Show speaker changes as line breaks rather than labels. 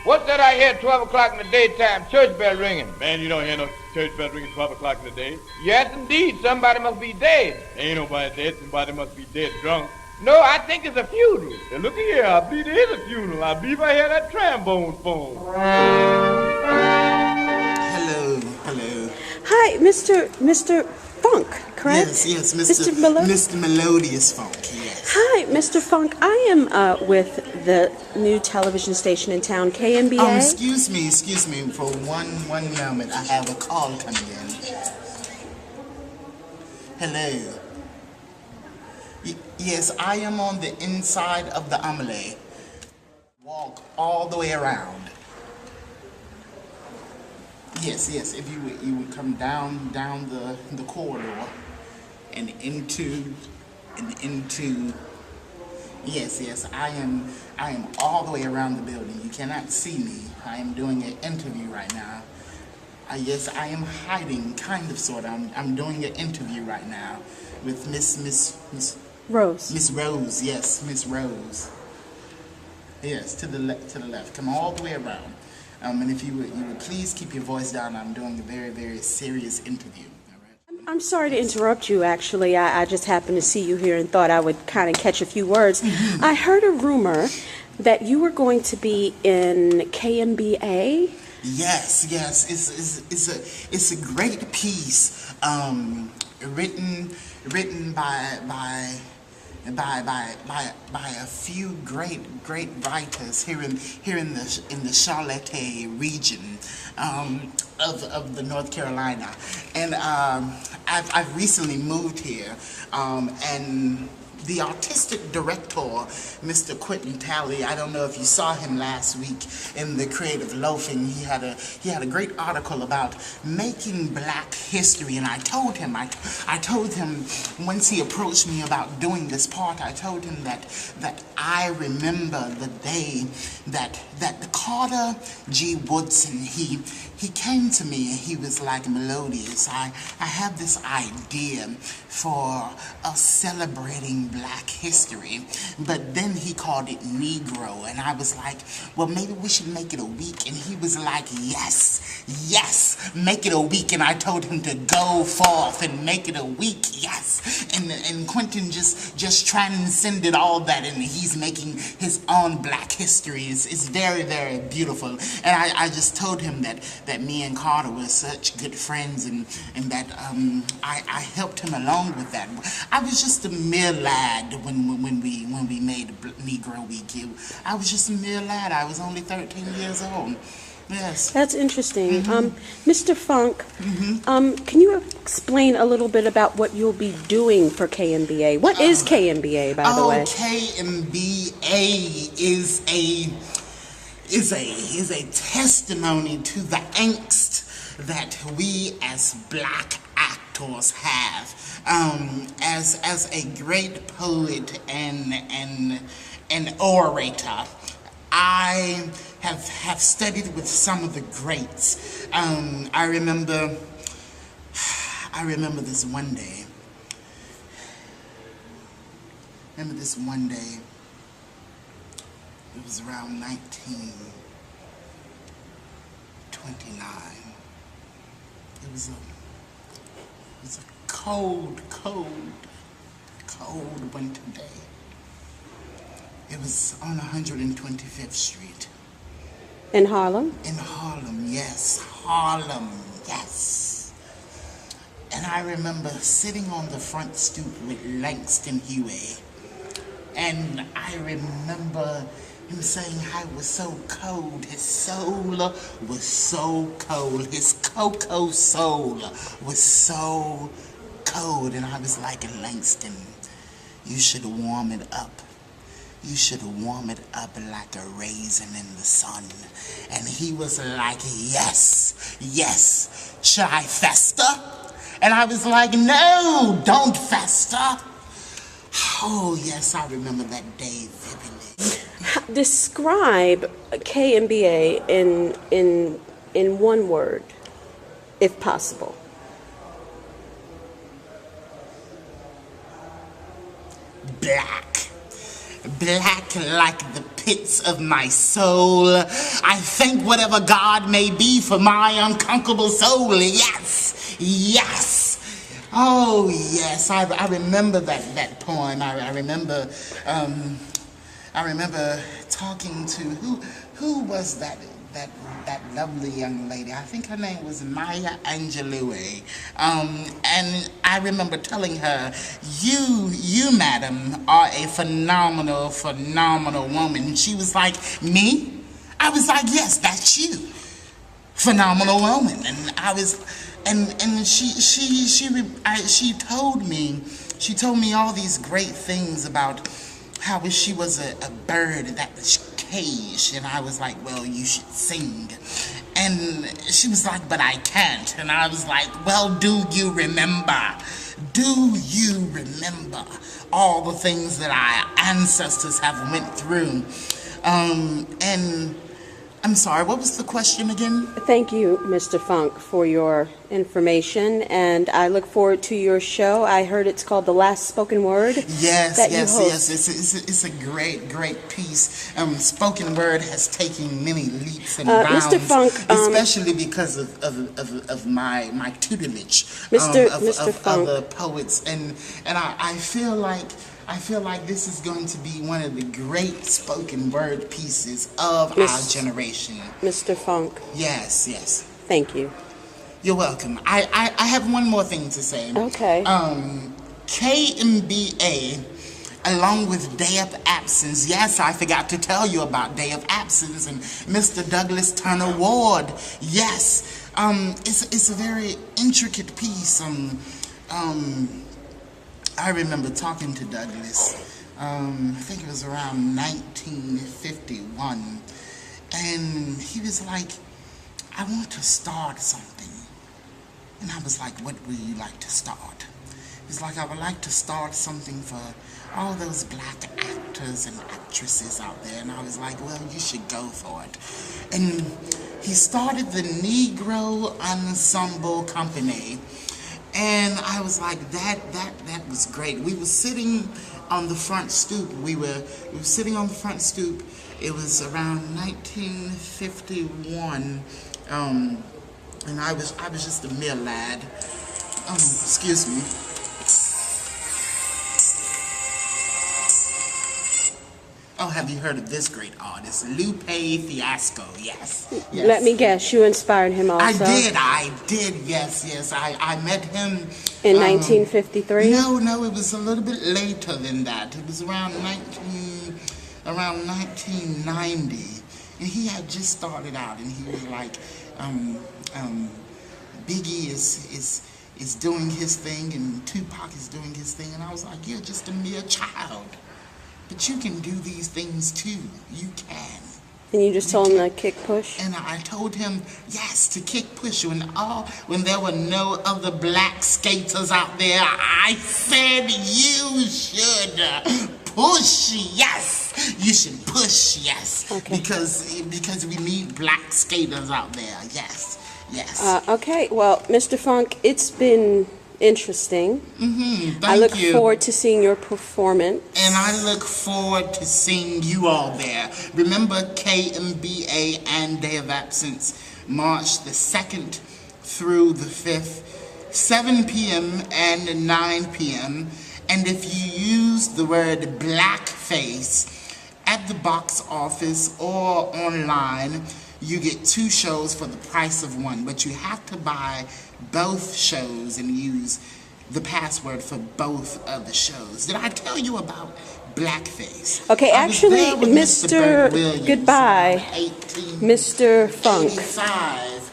What's that I hear at 12 o'clock in the daytime? Church bell ringing.
Man, you don't hear no church bell ringing 12 o'clock in the day.
Yes, indeed. Somebody must be dead.
Ain't nobody dead. Somebody must be dead drunk.
No, I think it's a funeral.
Hey, look here. I believe there is a funeral. I believe I hear that trombone phone.
Hello, hello.
Hi, Mr. Funk, correct?
Yes,
Mr.
Mr. Melodious Funk, yes.
Hi, Mr. Funk. I am with the new television station in town, KMBA.
Excuse me for one moment. I have a call coming in. Hello. Yes, I am on the inside of the omelet. Walk all the way around. Yes, if you would come down the corridor and into yes, I am all the way around the building. You cannot see me. I am doing an interview right now. Yes, I am hiding, kind of, sort of. I'm doing an interview right now with Miss
Rose.
Miss Rose, yes, Miss Rose. Yes, to the left. Come all the way around. And if you would please keep your voice down. I'm doing a very, very serious interview. All right?
I'm sorry to interrupt you, actually. I just happened to see you here and thought I would kind of catch a few words. I heard a rumor that you were going to be in KMBA.
Yes. It's a great piece, written by a few great writers here in the Charlotte region of the North Carolina, and I've recently moved here, and the artistic director, Mr. Quentin Talley, I don't know if you saw him last week in the Creative Loafing. He had a great article about making black history, and I told him once he approached me about doing this part, I told him that I remember the day that Carter G. Woodson, he came to me and he was like, Melodious, I have this idea for us celebrating black history, but then he called it Negro, and I was like, well, maybe we should make it a week, and he was like, yes, make it a week, and I told him to go forth and make it a week, yes, and Quentin just transcended all that, and he's making his own black history. It's very, very beautiful, and I just told him that me and Carter were such good friends, and that I helped him along with that. I was just a mere lad when we made Negro Week. I was just a mere lad. I was only 13 years old. Yes.
That's interesting. Mr. Funk, can you explain a little bit about what you'll be doing for KMBA? What is KMBA, by the way?
KMBA is a testimony to the angst that we as black actors have. As a great poet and orator, I have studied with some of the greats. I remember this one day. It was around 1929. It was a cold winter day. It was on 125th Street.
In Harlem?
In Harlem, yes. Harlem, yes. And I remember sitting on the front stoop with Langston Huey. And I remember him saying how it was so cold. His soul was so cold. His cocoa soul was so cold. And I was like, Langston, you should warm it up. You should warm it up like a raisin in the sun. And he was like, yes. Should I fester? And I was like, no, don't fester. Oh, yes, I remember that day vividly.
Describe KMBA in one word, if possible.
Black. black like the pits of my soul. I thank whatever God may be for my unconquerable soul. Yes, yes. Oh yes, I remember that poem. I remember talking to who was that lovely young lady. I think her name was Maya Angelou. And I remember telling her, you madam are a phenomenal woman. She was like, me? I was like, yes, that's you. Phenomenal woman. And I was, and she told me all these great things about how she was a bird that was caged, and I was like, well, you should sing. And she was like, but I can't. And I was like, well, do you remember? Do you remember all the things that our ancestors have went through? And I'm sorry, what was the question again?
Thank you, Mr. Funk, for your information, and I look forward to your show. I heard it's called The Last Spoken Word.
Yes. It's a great piece. Spoken word has taken many leaps and bounds,
Mr. Funk,
especially because of my tutelage of other poets, and I feel like this is going to be one of the great spoken word pieces of our generation.
Mr. Funk.
Yes.
Thank you.
You're welcome. I have one more thing to say.
Okay.
KMBA, along with Day of Absence. Yes, I forgot to tell you about Day of Absence and Mr. Douglas Turner Ward. Yes. It's a very intricate piece. I remember talking to Douglas, I think it was around 1951, and he was like, I want to start something. And I was like, what would you like to start? He's like, I would like to start something for all those black actors and actresses out there. And I was like, well, you should go for it. And he started the Negro Ensemble Company. And I was like, that was great. We were sitting on the front stoop. We were sitting on the front stoop. It was around 1951, and I was just a mere lad. Excuse me. Oh, have you heard of this great artist, Lupe Fiasco? Yes.
Let me guess, you inspired him also?
I did, yes. I met him...
In 1953?
No, it was a little bit later than that. It was around 1990. And he had just started out, and he was like, Biggie is doing his thing, and Tupac is doing his thing. And I was like, you're just a mere child. But you can do these things too. You can.
And you just told him to kick push?
And I told him, yes, to kick push. When there were no other black skaters out there, I said you should push, yes. You should push, yes. Okay. Because we need black skaters out there, yes.
Okay, well, Mr. Funk, it's been interesting.
I
look forward to seeing your performance.
And I look forward to seeing you all there. Remember KMBA and Day of Absence, March the 2nd through the 5th, 7 p.m. and 9 p.m. And if you use the word blackface at the box office or online, you get 2 shows for the price of 1. But you have to buy both shows and use the password for both of the shows. Did I tell you about blackface?
Okay, actually, Mr. Goodbye,
18,
Mr. Funk.
85.